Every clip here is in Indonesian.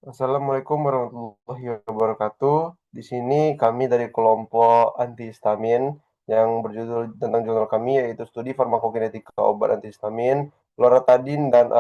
Assalamualaikum warahmatullahi wabarakatuh. Di sini kami dari kelompok antihistamin yang berjudul tentang jurnal kami yaitu studi farmakokinetika obat antihistamin, loratadin dan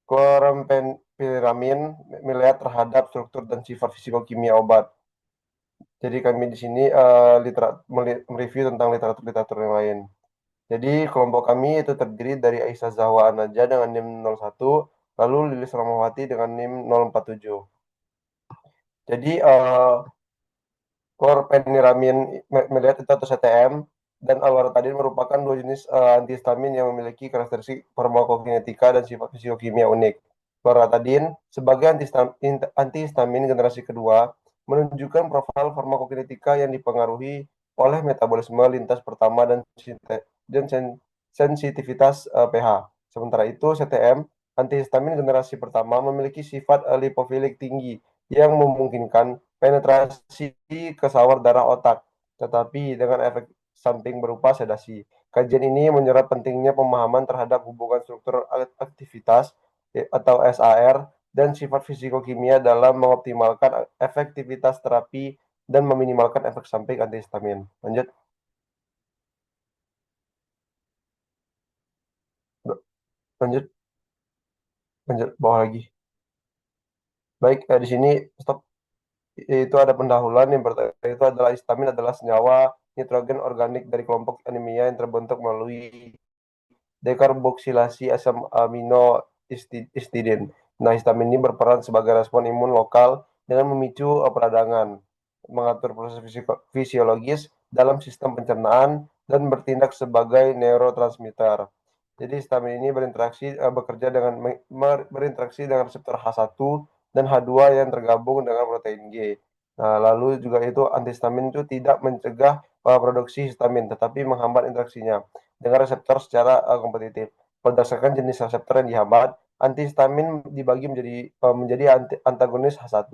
kloramfeniramin melihat terhadap struktur dan sifat fisikokimia obat. Jadi kami di sini mereview tentang literatur-literatur yang lain. Jadi kelompok kami itu terdiri dari Aisyah Zahwa Anaja dengan NIM 01, lalu Lilis Ramawati dengan NIM 047. Jadi Chlorpheniramine melihat itu atau CTM dan loratadin merupakan dua jenis antihistamin yang memiliki karakteristik farmakokinetika dan sifat fisiokimia unik. Loratadin sebagai antihistamin generasi kedua menunjukkan profil farmakokinetika yang dipengaruhi oleh metabolisme lintas pertama dan sensitivitas pH. Sementara itu, CTM antihistamin generasi pertama memiliki sifat lipofilik tinggi yang memungkinkan penetrasi ke sawar darah otak, tetapi dengan efek samping berupa sedasi. Kajian ini menyerap pentingnya pemahaman terhadap hubungan struktur aktivitas atau SAR dan sifat fisikokimia dalam mengoptimalkan efektivitas terapi dan meminimalkan efek samping antihistamin. Lanjut, lanjut, lanjut, bawah lagi. Baik, di sini stop. Itu ada pendahuluan yang pertama itu adalah histamin adalah senyawa nitrogen organik dari kelompok anemia yang terbentuk melalui dekarboksilasi asam amino histidin. Nah, histamin ini berperan sebagai respon imun lokal dengan memicu peradangan, mengatur proses fisiologis dalam sistem pencernaan, dan bertindak sebagai neurotransmitter. Jadi histamin ini bekerja dengan berinteraksi dengan reseptor H1 dan H2 yang tergabung dengan protein G. Nah, lalu juga itu antihistamin itu tidak mencegah produksi histamin, tetapi menghambat interaksinya dengan reseptor secara kompetitif. Berdasarkan jenis reseptor yang dihambat, antihistamin dibagi menjadi antagonis H1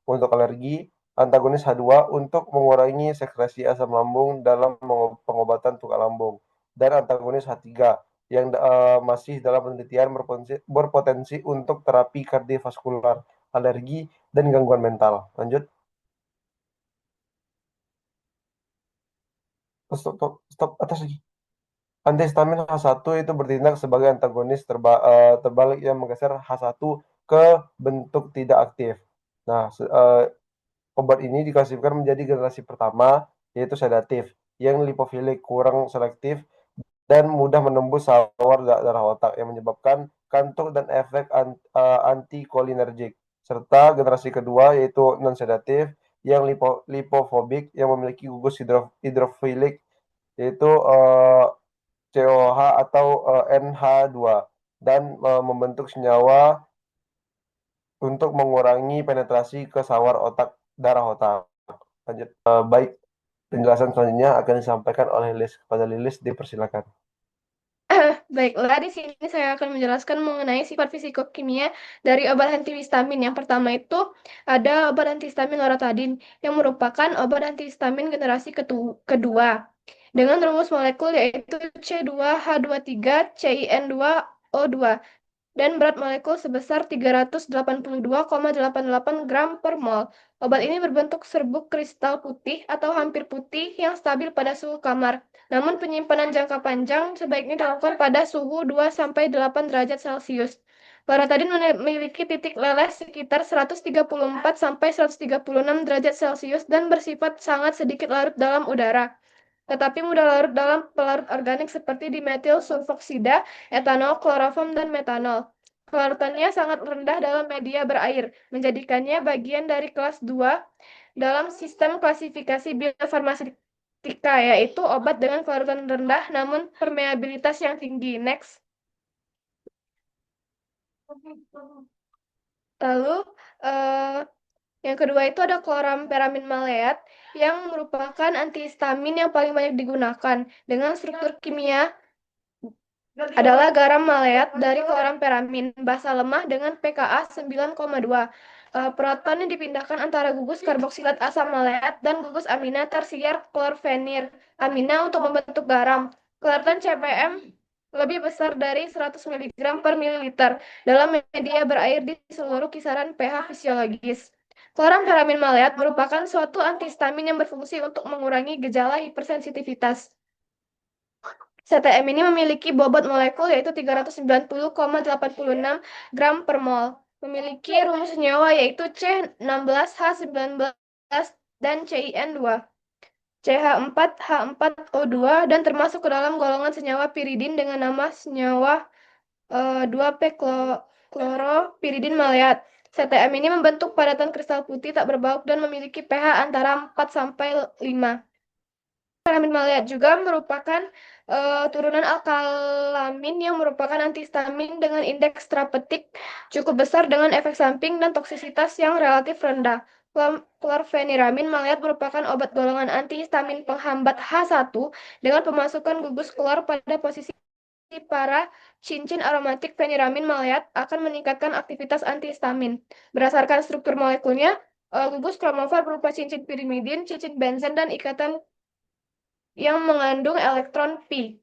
untuk alergi, antagonis H2 untuk mengurangi sekresi asam lambung dalam pengobatan luka lambung, dan antagonis H3 yang masih dalam penelitian berpotensi untuk terapi kardiovaskular, alergi, dan gangguan mental. Lanjut. Stop, stop, stop, atas lagi. Antihistamin H1 itu bertindak sebagai antagonis terbalik yang menggeser H1 ke bentuk tidak aktif. Nah, obat ini diklasifikasikan menjadi generasi pertama, yaitu sedatif, yang lipofilik, kurang selektif, dan mudah menembus sawar darah otak yang menyebabkan kantuk dan efek antikolinergik. Serta generasi kedua yaitu non-sedatif yang lipofobik yang memiliki gugus hidrofilik yaitu COH atau NH2 dan membentuk senyawa untuk mengurangi penetrasi ke sawar darah otak. Lanjut. Baik, penjelasan selanjutnya akan disampaikan oleh Lilis. Kepada Lilis, dipersilakan. Baiklah, di sini saya akan menjelaskan mengenai sifat fisikokimia dari obat antihistamin. Yang pertama itu ada obat antihistamin loratadin yang merupakan obat antihistamin generasi kedua dengan rumus molekul yaitu C2H23 CIN2O2 dan berat molekul sebesar 382,88 gram per mol. Obat ini berbentuk serbuk kristal putih atau hampir putih yang stabil pada suhu kamar. Namun penyimpanan jangka panjang sebaiknya dilakukan pada suhu 2-8 derajat Celcius. Loratadin memiliki titik leles sekitar 134-136 derajat Celcius dan bersifat sangat sedikit larut dalam udara, tetapi mudah larut dalam pelarut organik seperti dimetil sulfoksida, etanol, kloroform, dan metanol. Kelarutannya sangat rendah dalam media berair, menjadikannya bagian dari kelas 2 dalam sistem klasifikasi biofarmaseutika, yaitu obat dengan kelarutan rendah namun permeabilitas yang tinggi. Next. Lalu, eh, yang kedua itu ada klorampheramine maleat yang merupakan antihistamin yang paling banyak digunakan dengan struktur kimia adalah garam maleat dari klorampheramine, basa lemah dengan pKa 9,2. Proton yang dipindahkan antara gugus karboksilat asam maleat dan gugus amina tersier klorfenir amina untuk membentuk garam. Kelarutan CPM lebih besar dari 100 mg per mililiter dalam media berair di seluruh kisaran pH fisiologis. Kloramfenamin maleat merupakan suatu antihistamin yang berfungsi untuk mengurangi gejala hipersensitivitas. CTM ini memiliki bobot molekul yaitu 390,86 gram per mol. Memiliki rumus senyawa yaitu C16H19 dan CIN2. CH4H4O2 dan termasuk ke dalam golongan senyawa piridin dengan nama senyawa 2P-kloropiridin maleat. CTM ini membentuk padatan kristal putih tak berbauk dan memiliki pH antara 4 sampai 5. Klorofenamin maleat juga merupakan turunan alkalamin yang merupakan antihistamin dengan indeks terapeutik cukup besar dengan efek samping dan toksisitas yang relatif rendah. Klorfeniramin maleat merupakan obat golongan antihistamin penghambat H1 dengan pemasukan gugus klor pada posisi para cincin aromatik feniramin maleat akan meningkatkan aktivitas antihistamin. Berdasarkan struktur molekulnya, gugus kromofor berupa cincin pirimidin, cincin benzen, dan ikatan yang mengandung elektron pi.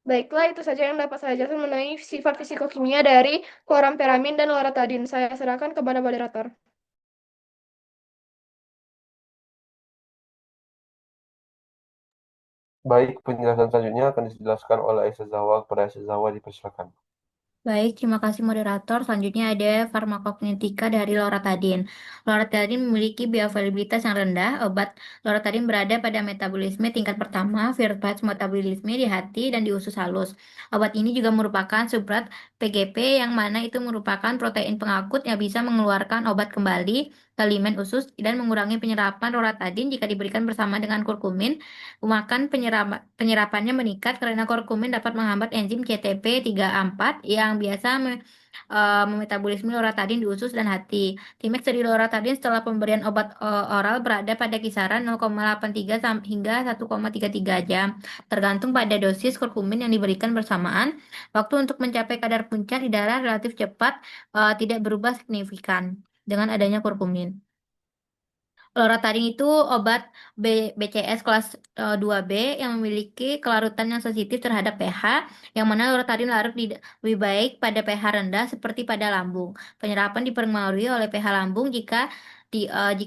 Baiklah, itu saja yang dapat saya jelaskan mengenai sifat fisikokimia dari kloramfenamin dan loratadin. Saya serahkan kepada moderator. Baik, penjelasan selanjutnya akan dijelaskan oleh Aisyah Zawa. Kepada Aisyah Zawa dipersilakan. Baik, terima kasih moderator. Selanjutnya ada farmakokinetika dari loratadin. Loratadin memiliki bioavailabilitas yang rendah. Obat loratadin berada pada metabolisme tingkat pertama, first metabolisme di hati dan di usus halus. Obat ini juga merupakan substrat PGP yang mana itu merupakan protein pengakut yang bisa mengeluarkan obat kembali ke limen usus dan mengurangi penyerapan loratadin jika diberikan bersama dengan kurkumin. Penyerapannya meningkat karena kurkumin dapat menghambat enzim CTP3A4 yang biasa memetabolisme loratadin di usus dan hati. Timeks dari loratadin setelah pemberian obat oral berada pada kisaran 0,83 hingga 1,33 jam, tergantung pada dosis kurkumin yang diberikan bersamaan. Waktu untuk mencapai kadar puncak di darah relatif cepat, tidak berubah signifikan dengan adanya kurkumin. Loratadin itu obat BCS kelas 2B yang memiliki kelarutan yang sensitif terhadap pH, yang mana loratadin larut lebih baik pada pH rendah seperti pada lambung. Penyerapan dipengaruhi oleh pH lambung jika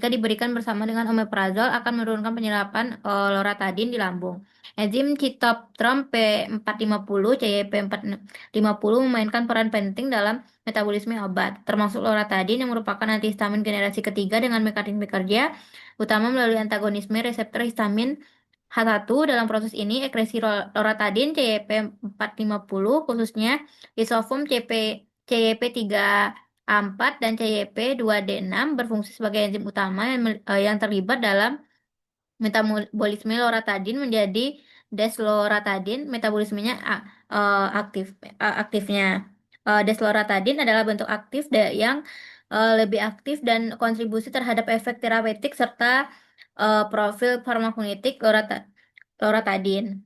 diberikan bersama dengan omeprazol akan menurunkan penyerapan loratadin di lambung. Enzim citoptrom P450, CYP450 memainkan peran penting dalam metabolisme obat, termasuk loratadin yang merupakan antihistamin generasi ketiga dengan mekanisme kerja utama melalui antagonisme reseptor histamin H1. Dalam proses ini, ekresi loratadin CYP450 khususnya isoform CYP3A4 dan CYP2D6 berfungsi sebagai enzim utama yang terlibat dalam metabolisme loratadin menjadi desloratadin. Metabolismenya aktifnya. Desloratadin adalah bentuk aktif yang lebih aktif dan kontribusi terhadap efek terapeutik serta profil farmakokinetik loratadin.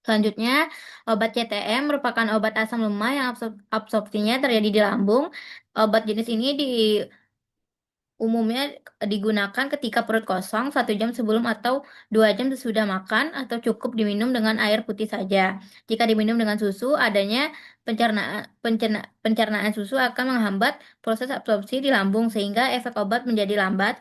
Selanjutnya, obat CTM merupakan obat asam lemak yang absorpsinya terjadi di lambung. Obat jenis ini umumnya digunakan ketika perut kosong 1 jam sebelum atau 2 jam sesudah makan, atau cukup diminum dengan air putih saja. Jika diminum dengan susu, adanya pencernaan susu akan menghambat proses absorpsi di lambung sehingga efek obat menjadi lambat.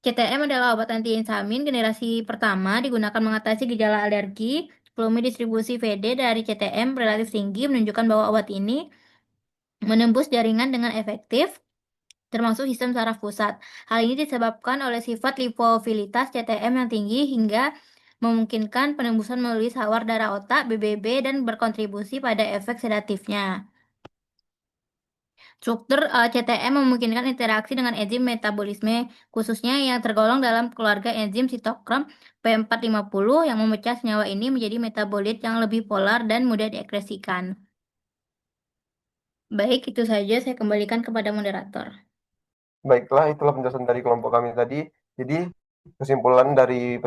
CTM adalah obat antihistamin generasi pertama digunakan mengatasi gejala alergi. Volume distribusi VD dari CTM relatif tinggi menunjukkan bahwa obat ini menembus jaringan dengan efektif, termasuk sistem saraf pusat. Hal ini disebabkan oleh sifat lipofilitas CTM yang tinggi hingga memungkinkan penembusan melalui sawar darah otak BBB dan berkontribusi pada efek sedatifnya. Struktur CTM memungkinkan interaksi dengan enzim metabolisme khususnya yang tergolong dalam keluarga enzim sitokrom P450 yang memecah senyawa ini menjadi metabolit yang lebih polar dan mudah diekspresikan. Baik, itu saja saya kembalikan kepada moderator. Baiklah, itulah penjelasan dari kelompok kami tadi. Jadi, kesimpulan dari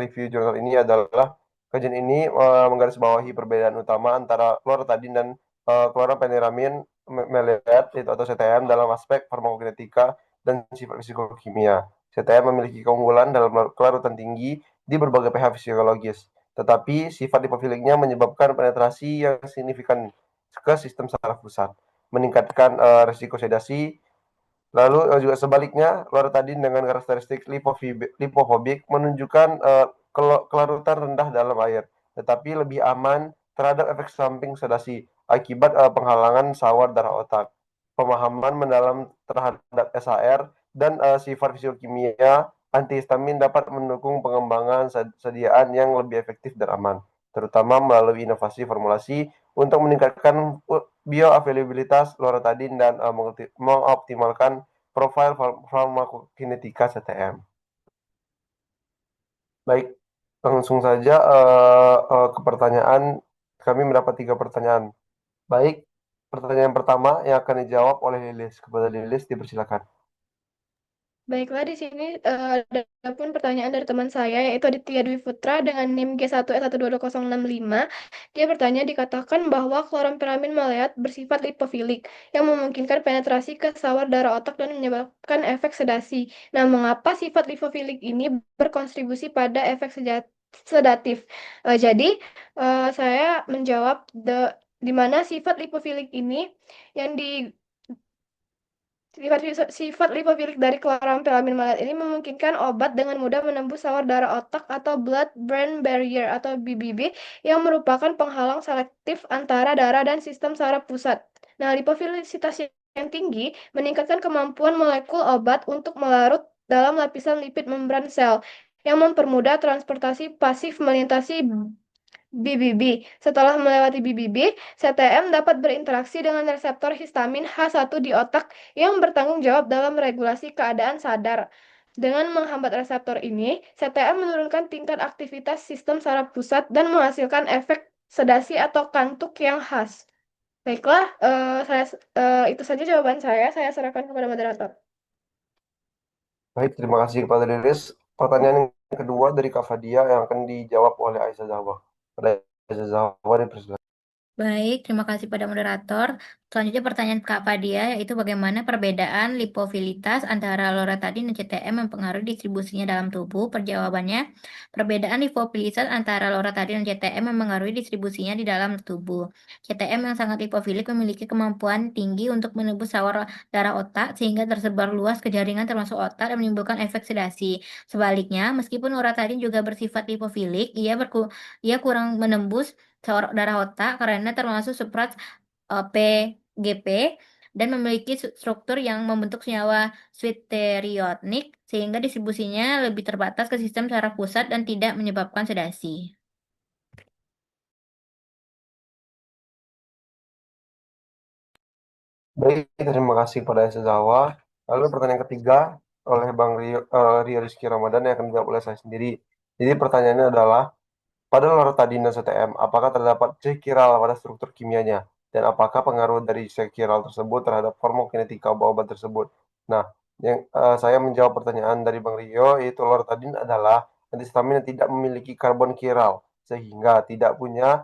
review jurnal ini adalah kajian ini menggarisbawahi perbedaan utama antara loratadin dan kloramfeniramin maleat atau CTM dalam aspek farmakokinetika dan sifat fisikokimia. CTM memiliki keunggulan dalam kelarutan tinggi di berbagai pH fisiologis. tetapi sifat lipofiliknya menyebabkan penetrasi yang signifikan ke sistem saraf pusat, meningkatkan resiko sedasi. Lalu juga sebaliknya, loratadin dengan karakteristik lipofobik menunjukkan kelarutan rendah dalam air, tetapi lebih aman terhadap efek samping sedasi akibat penghalangan sawar darah otak. Pemahaman mendalam terhadap SAR dan sifat fisiokimia antihistamin dapat mendukung pengembangan sediaan yang lebih efektif dan aman, terutama melalui inovasi formulasi untuk meningkatkan bioavailabilitas loratadin dan mengoptimalkan profil farmakokinetika CTM. Baik, langsung saja ke pertanyaan. Kami mendapat 3 pertanyaan. Baik, pertanyaan pertama yang akan dijawab oleh Lilis. Kepada Lilis, dipersilakan. Baiklah, di sini ada pun pertanyaan dari teman saya, yaitu Aditya Dwi Putra dengan NIM G1S122065. Dia bertanya, dikatakan bahwa kloramfenamin maleat bersifat lipofilik, yang memungkinkan penetrasi ke sawar darah otak dan menyebabkan efek sedasi. Nah, mengapa sifat lipofilik ini berkontribusi pada efek sedatif? Jadi, saya menjawab di mana sifat lipofilik ini yang di Sifat lipofilik dari kloramfenamin maleat ini memungkinkan obat dengan mudah menembus sawar darah otak atau blood-brain barrier atau BBB yang merupakan penghalang selektif antara darah dan sistem saraf pusat. Nah, lipofilisitas yang tinggi meningkatkan kemampuan molekul obat untuk melarut dalam lapisan lipid membran sel yang mempermudah transportasi pasif melintasi BBB. Setelah melewati BBB, CTM dapat berinteraksi dengan reseptor histamin H1 di otak yang bertanggung jawab dalam regulasi keadaan sadar. Dengan menghambat reseptor ini, CTM menurunkan tingkat aktivitas sistem saraf pusat dan menghasilkan efek sedasi atau kantuk yang khas. Baiklah, itu saja jawaban saya. Saya serahkan kepada moderator. Baik, terima kasih kepada Lilis. Pertanyaan yang kedua dari Kak Fadia yang akan dijawab oleh Aisyah Zahwa. Pada Aisyah Zahwa, dipersilakan. Baik, terima kasih pada moderator. Selanjutnya pertanyaan Kak Fadia, yaitu bagaimana perbedaan lipofilitas antara loratadin dan CTM mempengaruhi distribusinya dalam tubuh? Perjawabannya, perbedaan lipofilitas antara loratadin dan CTM mempengaruhi distribusinya di dalam tubuh. CTM yang sangat lipofilik memiliki kemampuan tinggi untuk menembus sawar darah otak sehingga tersebar luas ke jaringan termasuk otak dan menimbulkan efek sedasi. Sebaliknya, meskipun loratadin juga bersifat lipofilik, ia kurang menembus sawar darah otak karena termasuk substrat PGP dan memiliki struktur yang membentuk senyawa schizotropnik sehingga distribusinya lebih terbatas ke sistem saraf pusat dan tidak menyebabkan sedasi. Baik, terima kasih kepada Aisyah Zahwa. Lalu pertanyaan ketiga oleh Bang Rio Rizky Ramadan yang akan dijawab oleh saya sendiri. Jadi pertanyaannya adalah, pada loratadin dan CTM, apakah terdapat cek kiral pada struktur kimianya? Dan apakah pengaruh dari cek kiral tersebut terhadap farmakokinetika obat tersebut? Nah, saya menjawab pertanyaan dari Bang Rio, yaitu loratadin adalah antihistamin yang tidak memiliki karbon kiral, sehingga tidak punya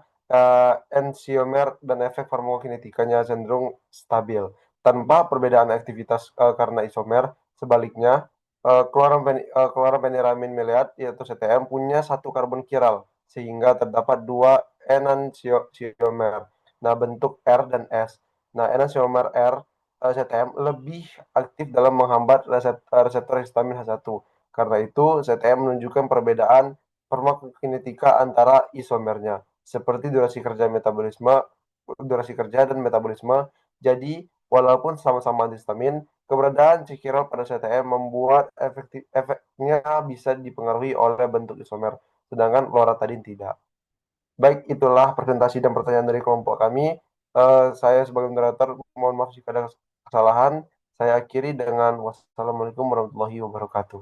enantiomer dan efek farmakokinetikanya cenderung stabil, tanpa perbedaan aktivitas karena isomer. Sebaliknya, kloramfeniramin maleat yaitu CTM punya satu karbon kiral, sehingga terdapat 2 enantiomer. Nah, bentuk R dan S. Nah, enantiomer R CTM lebih aktif dalam menghambat reseptor histamin H1. Karena itu, CTM menunjukkan perbedaan farmakokinetika antara isomernya, seperti durasi kerja dan metabolisme. Jadi, walaupun sama-sama antihistamin, keberadaan cikiral pada CTM membuat efeknya bisa dipengaruhi oleh bentuk isomer, sedangkan loratadin tidak. Baik, itulah presentasi dan pertanyaan dari kelompok kami. Saya sebagai moderator mohon maaf jika ada kesalahan. Saya akhiri dengan wassalamualaikum warahmatullahi wabarakatuh.